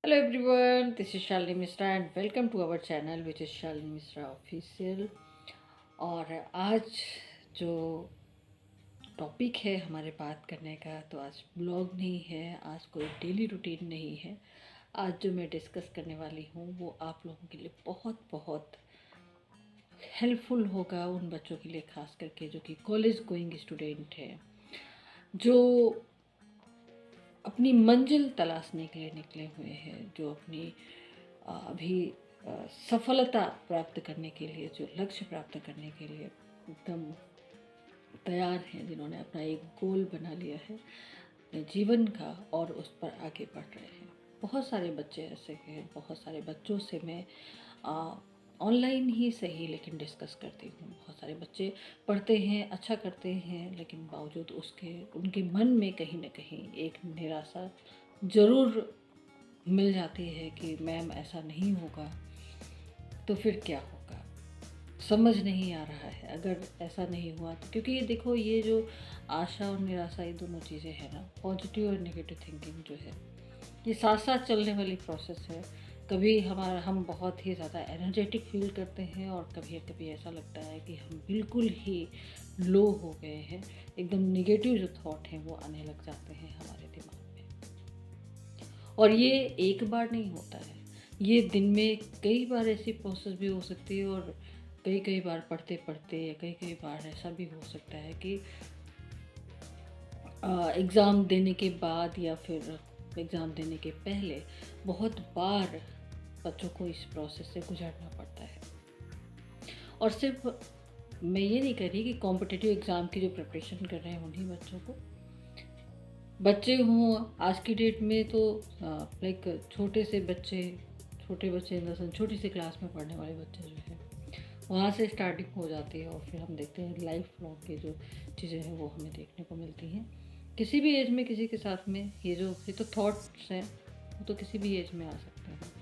Hello everyone, this is Shalini Mishra and welcome to our channel which is Shalini Mishra Official। और आज जो topic है हमारे बात करने का, तो आज ब्लॉग नहीं है, आज कोई डेली रूटीन नहीं है। आज जो मैं डिस्कस करने वाली हूँ वो आप लोगों के लिए बहुत बहुत हेल्पफुल होगा, उन बच्चों के लिए खास करके जो कि कॉलेज गोइंग स्टूडेंट है, जो अपनी मंजिल तलाशने के लिए निकले हुए हैं, जो अपनी अभी सफलता प्राप्त करने के लिए, जो लक्ष्य प्राप्त करने के लिए एकदम तैयार हैं, जिन्होंने अपना एक गोल बना लिया है अपने जीवन का और उस पर आगे बढ़ रहे हैं। बहुत सारे बच्चे ऐसे हैं, बहुत सारे बच्चों से मैं ऑनलाइन ही सही लेकिन डिस्कस करती हूँ। बहुत सारे बच्चे पढ़ते हैं, अच्छा करते हैं, लेकिन बावजूद उसके उनके मन में कहीं ना कहीं एक निराशा ज़रूर मिल जाती है कि मैम ऐसा नहीं होगा तो फिर क्या होगा, समझ नहीं आ रहा है अगर ऐसा नहीं हुआ तो। क्योंकि ये देखो, ये जो आशा और निराशा, ये दोनों चीज़ें हैं ना, पॉजिटिव और नेगेटिव थिंकिंग जो है, ये साथ साथ चलने वाली प्रोसेस है। कभी हम बहुत ही ज़्यादा एनर्जेटिक फील करते हैं और कभी कभी ऐसा लगता है कि हम बिल्कुल ही लो हो गए हैं, एकदम नेगेटिव जो थॉट हैं वो आने लग जाते हैं हमारे दिमाग में। और ये एक बार नहीं होता है, ये दिन में कई बार ऐसी प्रोसेस भी हो सकती है। और कई कई बार पढ़ते पढ़ते या कई कई बार ऐसा भी हो सकता है कि एग्ज़ाम देने के बाद या फिर एग्ज़ाम देने के पहले बहुत बार बच्चों को इस प्रोसेस से गुजरना पड़ता है। और सिर्फ मैं ये नहीं कह रही कि कॉम्पिटिटिव एग्ज़ाम की जो प्रिपरेशन कर रहे हैं उन्हीं बच्चों को, बच्चे हों आज की डेट में तो लाइक छोटे बच्चे इन द सेंस छोटी सी क्लास में पढ़ने वाले बच्चे जो हैं, वहाँ से स्टार्टिंग हो जाती है और फिर हम देखते हैं लाइफ लॉन्ग की जो चीज़ें हैं वो हमें देखने को मिलती हैं। किसी भी एज में किसी के साथ में ये तो थॉट्स हैं, वो तो किसी भी एज में आ सकते हैं।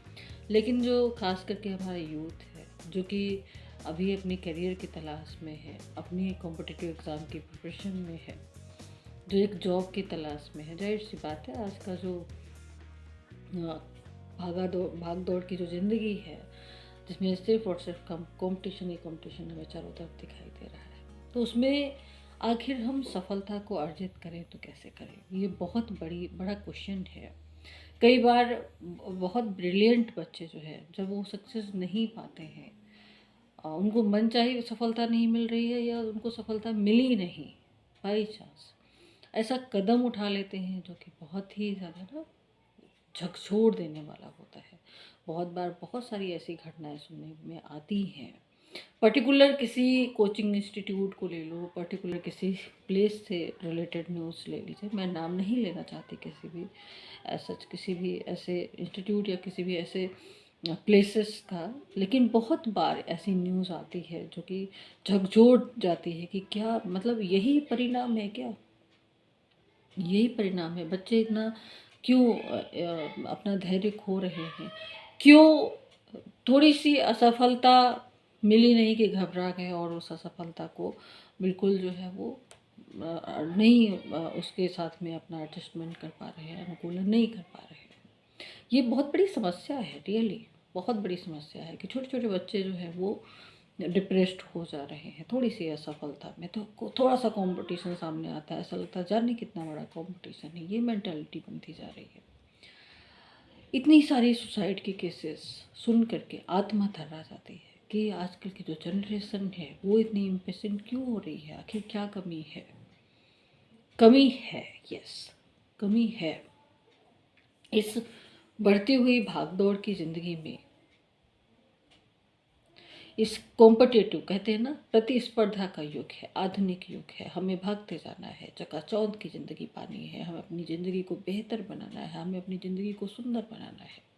लेकिन जो खास करके हमारा यूथ है, जो कि अभी अपनी करियर की तलाश में है, अपनी कॉम्पिटिटिव एग्ज़ाम की प्रिपरेशन में है, जो एक जॉब की तलाश में है, जाहिर सी बात है आज का जो भाग दौड़ की जो ज़िंदगी है, जिसमें सिर्फ और सिर्फ कंपटीशन ही कंपटीशन हमें चारों तरफ दिखाई दे रहा है, तो उसमें आखिर हम सफलता को अर्जित करें तो कैसे करें, ये बहुत बड़ा क्वेश्चन है। कई बार बहुत ब्रिलियंट बच्चे जो है, जब वो सक्सेस नहीं पाते हैं, उनको मनचाही सफलता नहीं मिल रही है या उनको सफलता मिली नहीं, बाई चांस ऐसा कदम उठा लेते हैं जो कि बहुत ही ज़्यादा ना झकझोर देने वाला होता है। बहुत बार बहुत सारी ऐसी घटनाएं सुनने में आती हैं। पर्टिकुलर किसी कोचिंग इंस्टीट्यूट को ले लो, पर्टिकुलर किसी प्लेस से रिलेटेड न्यूज़ ले लीजिए, मैं नाम नहीं लेना चाहती किसी भी किसी भी ऐसे इंस्टीट्यूट या किसी भी ऐसे प्लेसेस का, लेकिन बहुत बार ऐसी न्यूज़ आती है जो कि झकझोर जाती है कि क्या मतलब यही परिणाम है क्या, यही परिणाम है, बच्चे इतना क्यों अपना धैर्य खो रहे हैं, क्यों थोड़ी सी असफलता मिली नहीं कि घबरा गए और उस असफलता को बिल्कुल जो है वो नहीं उसके साथ में अपना एडजस्टमेंट कर पा रहे हैं, अनुकूलन नहीं कर पा रहे हैं। ये बहुत बड़ी समस्या है, रियली बहुत बड़ी समस्या है कि छोटे छोटे बच्चे जो है वो डिप्रेस्ड हो जा रहे हैं थोड़ी सी असफलता में। तो थोड़ा सा कंपटीशन सामने आता है, ऐसा लगता है जाने कितना बड़ा कंपटीशन है, ये मेंटालिटी बनती जा रही है। इतनी सारी सुसाइड के केसेस सुन करके आत्मा थर्रा जाती है कि आजकल की जो जनरेशन है वो इतनी इम्पेशेंट क्यों हो रही है, आखिर क्या कमी है। कमी है, यस, कमी है। इस बढ़ती हुई भागदौड़ की ज़िंदगी में, इस कॉम्पिटिटिव कहते हैं ना, प्रतिस्पर्धा का युग है, आधुनिक युग है, हमें भागते जाना है, चकाचौंध की ज़िंदगी पानी है, हमें अपनी ज़िंदगी को बेहतर बनाना है, हमें अपनी ज़िंदगी को सुंदर बनाना है।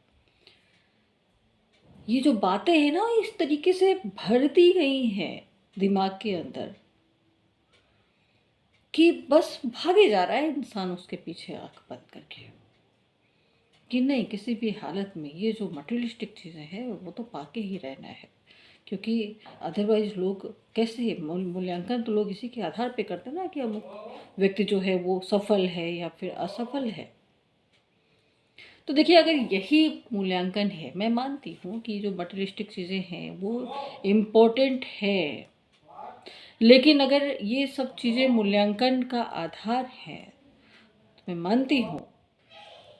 ये जो बातें हैं ना, इस तरीके से भर दी गई हैं दिमाग के अंदर कि बस भागे जा रहा है इंसान उसके पीछे आंख बंद करके, कि नहीं, किसी भी हालत में ये जो मटेरियलिस्टिक चीज़ें हैं वो तो पाके ही रहना है, क्योंकि अदरवाइज लोग कैसे मूल्यांकन तो लोग इसी के आधार पे करते हैं ना कि अमुक व्यक्ति जो है वो सफल है या फिर असफल है। तो देखिए, अगर यही मूल्यांकन है, मैं मानती हूँ कि जो मटेरियलिस्टिक चीज़ें हैं वो इम्पोर्टेंट है, लेकिन अगर ये सब चीज़ें मूल्यांकन का आधार है, तो मैं मानती हूँ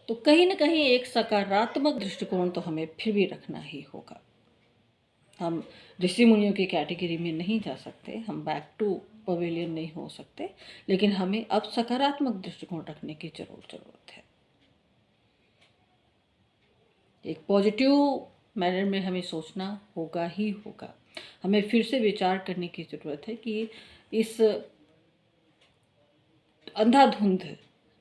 तो कहीं ना कहीं एक सकारात्मक दृष्टिकोण तो हमें फिर भी रखना ही होगा। हम ऋषि मुनियों की कैटेगरी में नहीं जा सकते, हम बैक टू पवेलियन नहीं हो सकते, लेकिन हमें अब सकारात्मक दृष्टिकोण रखने की ज़रूरत है। एक पॉजिटिव मैनर में हमें सोचना होगा ही होगा। हमें फिर से विचार करने की ज़रूरत है कि इस अंधाधुंध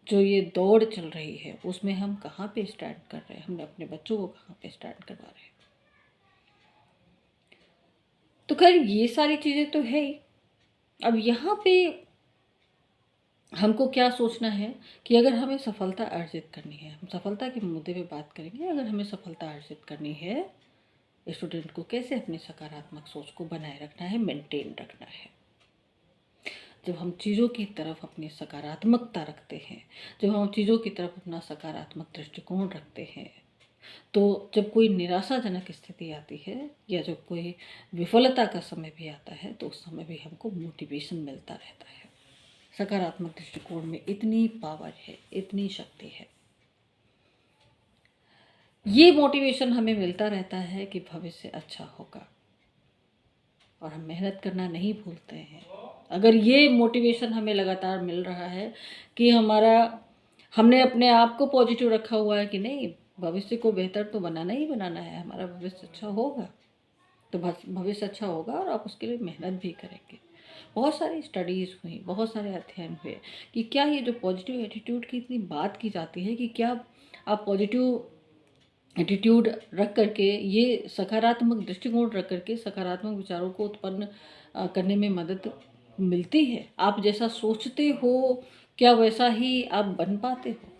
जो ये दौड़ चल रही है उसमें हम कहाँ पे स्टैंड कर रहे हैं, हम अपने बच्चों को कहाँ पे स्टैंड करवा रहे हैं। तो खैर ये सारी चीज़ें तो है ही। अब यहाँ पे हमको क्या सोचना है कि अगर हमें सफलता अर्जित करनी है, हम सफलता के मुद्दे पे बात करेंगे। अगर हमें सफलता अर्जित करनी है, स्टूडेंट को कैसे अपनी सकारात्मक सोच को बनाए रखना है, मेंटेन रखना है। जब हम चीज़ों की तरफ अपनी सकारात्मकता रखते हैं, जब हम चीज़ों की तरफ अपना सकारात्मक दृष्टिकोण रखते हैं, तो जब कोई निराशाजनक स्थिति आती है या जब कोई विफलता का समय भी आता है, तो उस समय भी हमको मोटिवेशन मिलता रहता है। सकारात्मक दृष्टिकोण में इतनी पावर है, इतनी शक्ति है। ये मोटिवेशन हमें मिलता रहता है कि भविष्य अच्छा होगा, और हम मेहनत करना नहीं भूलते हैं। अगर ये मोटिवेशन हमें लगातार मिल रहा है कि हमने अपने आप को पॉजिटिव रखा हुआ है कि नहीं, भविष्य को बेहतर तो बनाना ही बनाना है, हमारा भविष्य अच्छा होगा, तो भविष्य अच्छा होगा और आप उसके लिए मेहनत भी करेंगे। बहुत सारी स्टडीज़ हुई, बहुत सारे अध्ययन हुए कि क्या ये जो पॉजिटिव एटीट्यूड की इतनी बात की जाती है कि क्या आप पॉजिटिव एटीट्यूड रख करके, ये सकारात्मक दृष्टिकोण रख करके सकारात्मक विचारों को उत्पन्न करने में मदद मिलती है। आप जैसा सोचते हो क्या वैसा ही आप बन पाते हो?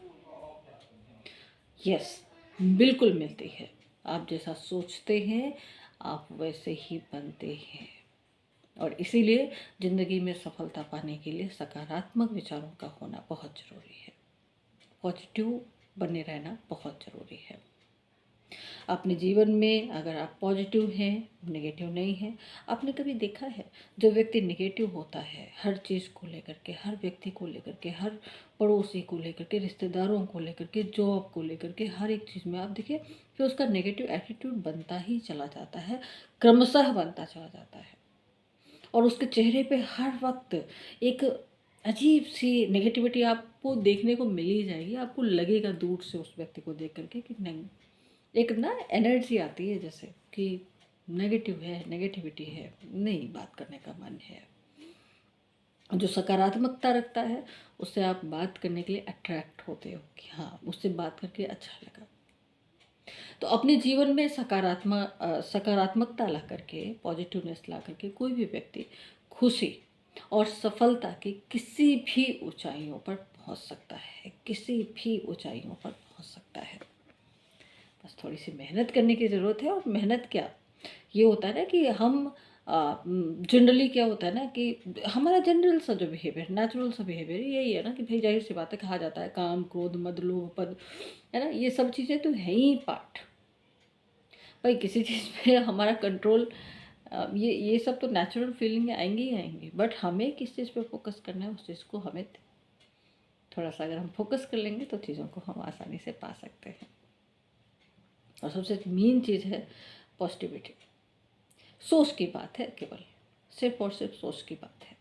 यस, बिल्कुल मिलती है। आप जैसा सोचते हैं आप वैसे ही बनते हैं, और इसीलिए ज़िंदगी में सफलता पाने के लिए सकारात्मक विचारों का होना बहुत ज़रूरी है। पॉजिटिव बने रहना बहुत ज़रूरी है। अपने जीवन में अगर आप पॉजिटिव हैं, नेगेटिव नहीं हैं। आपने कभी देखा है जो व्यक्ति नेगेटिव होता है हर चीज़ को लेकर के, हर व्यक्ति को लेकर के, हर पड़ोसी को लेकर के, रिश्तेदारों को लेकर के, जॉब को लेकर के, हर एक चीज़ में आप देखिए कि उसका नेगेटिव एटीट्यूड बनता ही चला जाता है, क्रमशः बनता चला जाता है, और उसके चेहरे पे हर वक्त एक अजीब सी नेगेटिविटी आपको देखने को मिल ही जाएगी। आपको लगेगा दूर से उस व्यक्ति को देख करके कि नहीं, एक ना एनर्जी आती है जैसे कि नेगेटिव है, नेगेटिविटी है, नहीं बात करने का मन है। जो सकारात्मकता रखता है उससे आप बात करने के लिए अट्रैक्ट होते हो कि हाँ, उससे बात करके अच्छा लगा। तो अपने जीवन में सकारात्मकता ला करके, पॉजिटिवनेस ला करके कोई भी व्यक्ति खुशी और सफलता की किसी भी ऊंचाइयों पर पहुंच सकता है, किसी भी ऊंचाइयों पर पहुंच सकता है। बस थोड़ी सी मेहनत करने की ज़रूरत है। और मेहनत क्या, ये होता है ना कि हम जनरली क्या होता है ना कि हमारा जनरल सा जो बिहेवियर, नेचुरल सा बिहेवियर यही है ना कि भाई जाहिर सी बात है, कहा जाता है काम क्रोध मद लोभ पद, है ना, ये सब चीज़ें तो है ही पार्ट। भाई किसी चीज़ पे हमारा कंट्रोल, ये सब तो नेचुरल फीलिंग आएंगी ही आएंगी, बट हमें किस चीज़ पे फोकस करना है उस चीज़ को हमें थोड़ा सा अगर हम फोकस कर लेंगे तो चीज़ों को हम आसानी से पा सकते हैं। और सबसे मेन चीज़ है पॉजिटिविटी। सोच की बात है, केवल सिर्फ और सिर्फ सोच की बात है।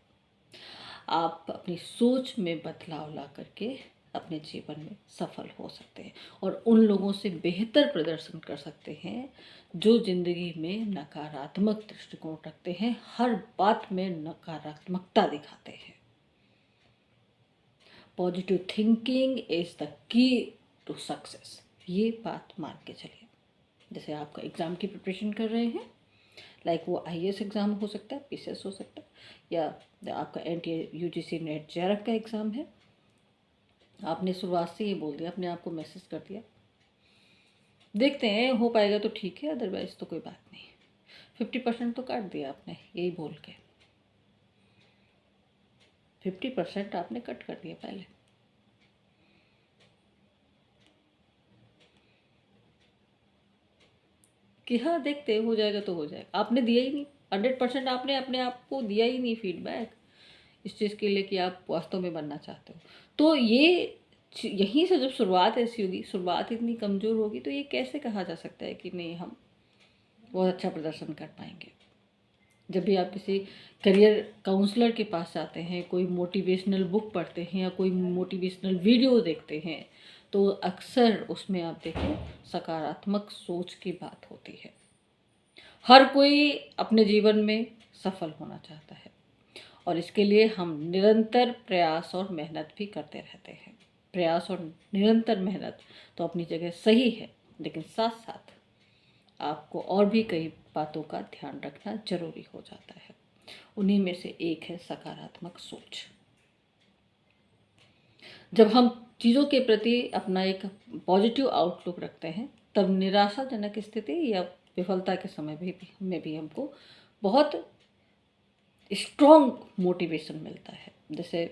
आप अपनी सोच में बदलाव ला करके अपने जीवन में सफल हो सकते हैं और उन लोगों से बेहतर प्रदर्शन कर सकते हैं जो जिंदगी में नकारात्मक दृष्टिकोण रखते हैं, हर बात में नकारात्मकता दिखाते हैं। Positive thinking is the key to success, ये बात मान के चलिए। जैसे आपका एग्ज़ाम की प्रिपरेशन कर रहे हैं, लाइक वो आईएएस एग्ज़ाम हो सकता है, पीसीएस हो सकता है, या आपका एनटीए यूजीसी नेट जेआरएफ का एग्ज़ाम है। आपने शुरुआत से ये बोल दिया, अपने आप को मैसेज कर दिया, देखते हैं हो पाएगा तो ठीक है, अदरवाइज़ तो कोई बात नहीं। 50% तो काट दिया आपने यही बोल के, 50% आपने कट कर दिया पहले। कि हाँ देखते हो जाएगा तो हो जाएगा। आपने दिया ही नहीं 100%, आपने अपने आप को दिया ही नहीं फीडबैक इस चीज़ के लिए कि आप वास्तव में बनना चाहते हो। तो ये यहीं से जब शुरुआत ऐसी होगी, शुरुआत इतनी कमज़ोर होगी, तो ये कैसे कहा जा सकता है कि नहीं हम बहुत अच्छा प्रदर्शन कर पाएंगे। जब भी आप किसी करियर काउंसलर के पास जाते हैं, कोई मोटिवेशनल बुक पढ़ते हैं या कोई मोटिवेशनल वीडियो देखते हैं, तो अक्सर उसमें आप देखें सकारात्मक सोच की बात होती है। हर कोई अपने जीवन में सफल होना चाहता है और इसके लिए हम निरंतर प्रयास और मेहनत भी करते रहते हैं। प्रयास और निरंतर मेहनत तो अपनी जगह सही है, लेकिन साथ साथ आपको और भी कई बातों का ध्यान रखना जरूरी हो जाता है। उन्हीं में से एक है सकारात्मक सोच। जब हम चीज़ों के प्रति अपना एक पॉजिटिव आउटलुक रखते हैं, तब निराशाजनक स्थिति या विफलता के समय में भी हमको बहुत स्ट्रॉन्ग मोटिवेशन मिलता है। जैसे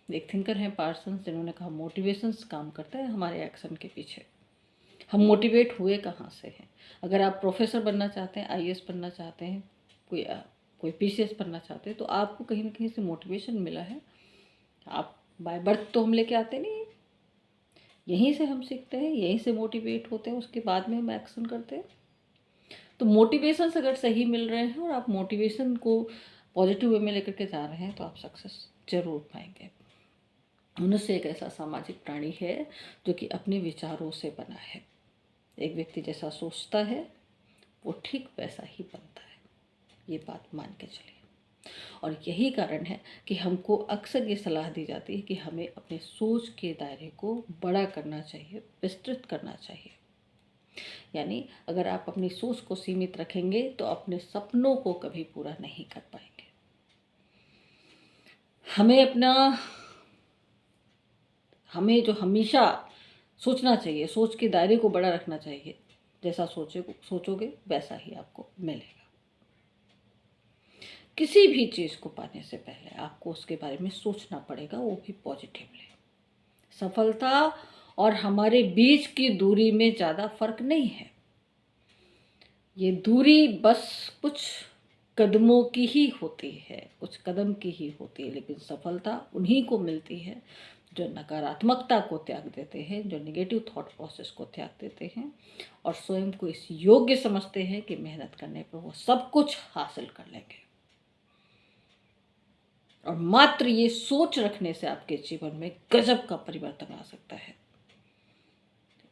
एक थिंकर हैं पार्सन्स, जिन्होंने कहा मोटिवेशंस काम करता है हमारे एक्शन के पीछे। हम मोटिवेट हुए कहाँ से हैं? अगर आप प्रोफेसर बनना चाहते हैं, आईएएस बनना चाहते हैं, कोई पीसीएस बनना चाहते हैं, तो आपको कहीं ना कहीं से मोटिवेशन मिला है। आप बाय बर्थ तो हम लेके आते नहीं हैं, यहीं से हम सीखते हैं, यहीं से मोटिवेट होते हैं, उसके बाद में हम एक्शन करते हैं। तो मोटिवेशंस अगर सही मिल रहे हैं और आप मोटिवेशन को पॉजिटिव वे में लेकर के जा रहे हैं, तो आप सक्सेस जरूर पाएंगे। मनुष्य एक ऐसा सामाजिक प्राणी है जो कि अपने विचारों से बना है। एक व्यक्ति जैसा सोचता है वो ठीक वैसा ही बनता है, ये बात मान के चलिए। और यही कारण है कि हमको अक्सर ये सलाह दी जाती है कि हमें अपने सोच के दायरे को बड़ा करना चाहिए, विस्तृत करना चाहिए। यानी अगर आप अपनी सोच को सीमित रखेंगे तो अपने सपनों को कभी पूरा नहीं कर पाएंगे। हमें जो हमेशा सोचना चाहिए, सोच के दायरे को बड़ा रखना चाहिए। जैसा सोचोगे वैसा ही आपको मिलेगा। किसी भी चीज़ को पाने से पहले आपको उसके बारे में सोचना पड़ेगा, वो भी पॉजिटिवली। सफलता और हमारे बीच की दूरी में ज़्यादा फर्क नहीं है। ये दूरी बस कुछ कदमों की ही होती है, कुछ कदम की ही होती है, लेकिन सफलता उन्हीं को मिलती है जो नकारात्मकता को त्याग देते हैं, जो नेगेटिव थॉट प्रोसेस को त्याग देते हैं और स्वयं को इस योग्य समझते हैं कि मेहनत करने पर वो सब कुछ हासिल कर लेंगे। और मात्र ये सोच रखने से आपके जीवन में गजब का परिवर्तन आ सकता है।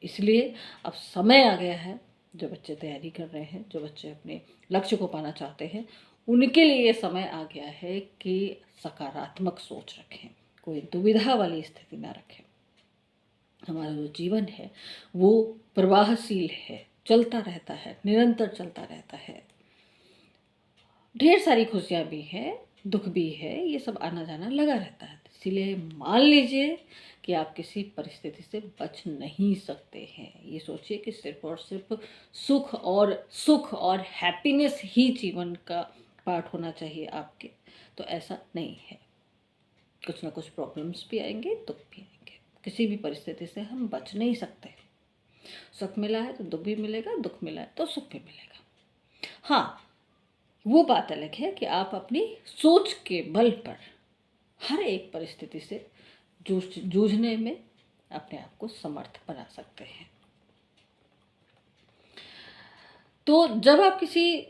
इसलिए अब समय आ गया है, जो बच्चे तैयारी कर रहे हैं, जो बच्चे अपने लक्ष्य को पाना चाहते हैं, उनके लिए ये समय आ गया है कि सकारात्मक सोच रखें, कोई दुविधा वाली स्थिति ना रखें। हमारा जो जीवन है वो प्रवाहशील है, चलता रहता है, निरंतर चलता रहता है। ढेर सारी खुशियाँ भी हैं, दुख भी है, ये सब आना जाना लगा रहता है। इसीलिए मान लीजिए कि आप किसी परिस्थिति से बच नहीं सकते हैं। ये सोचिए कि सिर्फ और सिर्फ सुख और हैप्पीनेस ही जीवन का पार्ट होना चाहिए आपके, तो ऐसा नहीं है। कुछ ना कुछ प्रॉब्लम्स भी आएंगे, दुख भी आएंगे। किसी भी परिस्थिति से हम बच नहीं सकते। सुख मिला है तो दुख भी मिलेगा, दुख मिला है तो सुख भी मिलेगा। हाँ, वो बात अलग है कि आप अपनी सोच के बल पर हर एक परिस्थिति से जूझने में अपने आप को समर्थ बना सकते हैं। तो जब आप किसी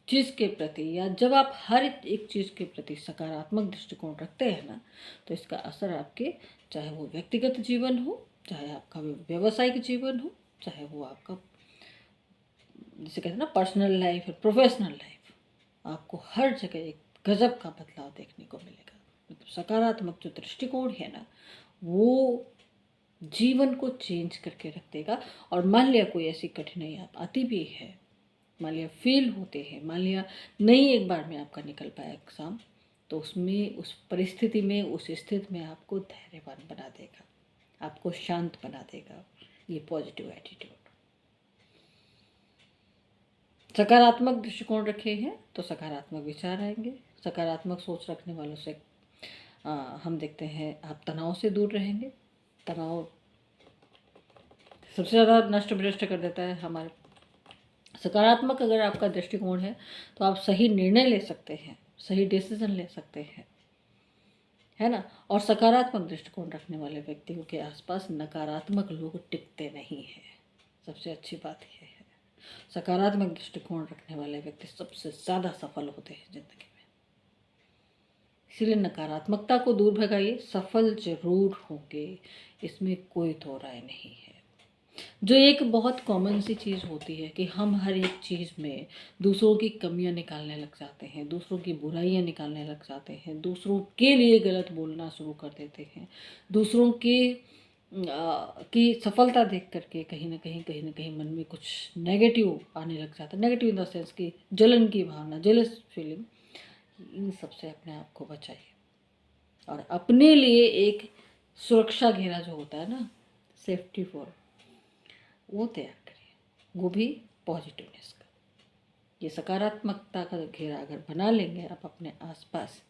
चीज़ के प्रति या जब आप हर एक चीज़ के प्रति सकारात्मक दृष्टिकोण रखते हैं ना, तो इसका असर आपके, चाहे वो व्यक्तिगत जीवन हो, चाहे आपका व्यावसायिक जीवन हो, चाहे वो आपका जिसे कहते हैं ना पर्सनल लाइफ है, प्रोफेशनल लाइफ, आपको हर जगह एक गजब का बदलाव देखने को मिलेगा। मतलब सकारात्मक जो दृष्टिकोण है ना, वो जीवन को चेंज करके रख देगा। और मान लिया कोई ऐसी कठिनाई आप आती भी है, मान लिया फेल होते हैं, मान लिया नहीं एक बार में आपका निकल पाया एग्ज़ाम, तो उसमें, उस परिस्थिति में, उस स्थिति में आपको धैर्यवान बना देगा, आपको शांत बना देगा ये पॉजिटिव एटीट्यूड। सकारात्मक दृष्टिकोण रखे हैं तो सकारात्मक विचार आएंगे। सकारात्मक सोच रखने वालों से हम देखते हैं आप तनाव से दूर रहेंगे। तनाव सबसे ज़्यादा नष्ट भ्रष्ट कर देता है हमारे सकारात्मक अगर आपका दृष्टिकोण है तो आप सही निर्णय ले सकते हैं, सही डिसीजन ले सकते हैं, है ना। और सकारात्मक दृष्टिकोण रखने वाले व्यक्तियों के आसपास नकारात्मक लोग टिकते नहीं हैं। सबसे अच्छी बात यह है, सकारात्मक दृष्टिकोण रखने वाले व्यक्ति सबसे ज़्यादा सफल होते हैं ज़िंदगी में। इसीलिए नकारात्मकता को दूर भगाइए, सफल जरूर होंगे, इसमें कोई दो राय नहीं है। जो एक बहुत कॉमन सी चीज़ होती है कि हम हर एक चीज़ में दूसरों की कमियां निकालने लग जाते हैं, दूसरों की बुराइयां निकालने लग जाते हैं, दूसरों के लिए गलत बोलना शुरू कर देते हैं, दूसरों के की सफलता देख करके कहीं ना कहीं मन में कुछ नेगेटिव आने लग जाता है। नेगेटिव इन द सेंस की जलन की भावना, जेलस फीलिंग, इन सबसे अपने आप को बचाइए और अपने लिए एक सुरक्षा घेरा जो होता है ना, सेफ्टी वॉल, वो तैयार करिए, वो भी पॉजिटिवनेस का। ये सकारात्मकता का घेरा अगर बना लेंगे आप अपने आसपास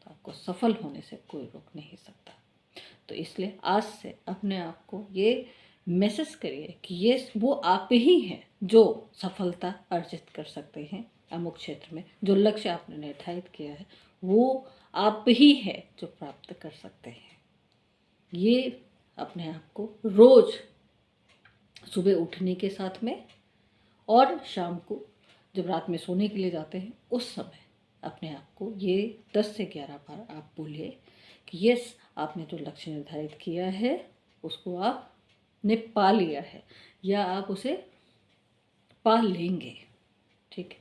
तो आपको सफल होने से कोई रोक नहीं सकता। तो इसलिए आज से अपने आप को ये मैसेज करिए कि ये वो आप ही हैं जो सफलता अर्जित कर सकते हैं अमुक क्षेत्र में। जो लक्ष्य आपने निर्धारित किया है वो आप ही है जो प्राप्त कर सकते हैं। ये अपने आप को रोज़ सुबह उठने के साथ में और शाम को जब रात में सोने के लिए जाते हैं उस समय अपने आप को ये 10 से 11 बार आप बोलिए कि यस, आपने जो लक्ष्य निर्धारित किया है उसको आपने पा लिया है या आप उसे पा लेंगे। ठीक है,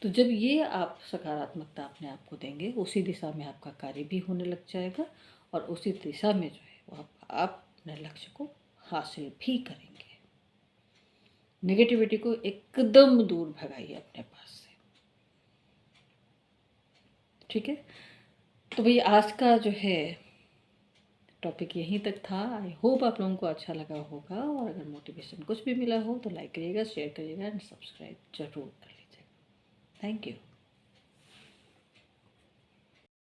तो जब ये आप सकारात्मकता अपने आप को देंगे, उसी दिशा में आपका कार्य भी होने लग जाएगा और उसी दिशा में जो है वो आप अपने लक्ष्य को हासिल भी करेंगे। नेगेटिविटी को एकदम दूर भगाइए अपने पास से। ठीक है, तो भाई आज का जो है टॉपिक यहीं तक था। आई होप आप लोगों को अच्छा लगा होगा और अगर मोटिवेशन कुछ भी मिला हो तो लाइक करिएगा, शेयर करिएगा एंड सब्सक्राइब जरूर कर लीजिएगा। Thank you.